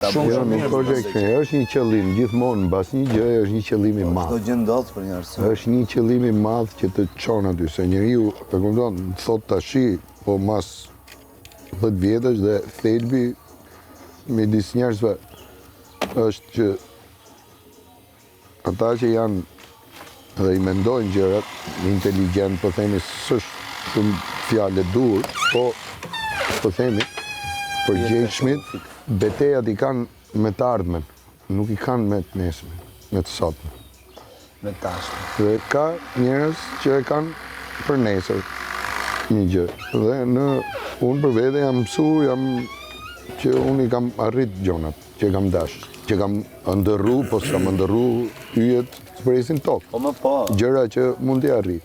Jo, nuk është një qëllim, gjithmonë mbas një gjëje është një qëllim i madh. Çdo gjë ndodh për një arsye. Është një qëllim i madh që të çon aty, se njeriu, e kupton, thot tashi, po mas 10 vjetësh dhe thelbi midis njerëzve është që ata që janë dhe i mendojnë gjërat, inteligjent, po themi, s'është shumë fjalë dur, po themi, përgjegjshmit, betejat i kanë me të ardhmen, nuk i kanë me të nesme, me të sotme. Me tashme. Dhe ka njerëz që e kanë për nesër një gjë. Dhe unë për vete jam mësu, që unë i kam arrit gjonat, që kam dash, që kam ndërru, po s'kam ndërru yjet të presin tokë. Po më po. Gjëra që mund t'i arri.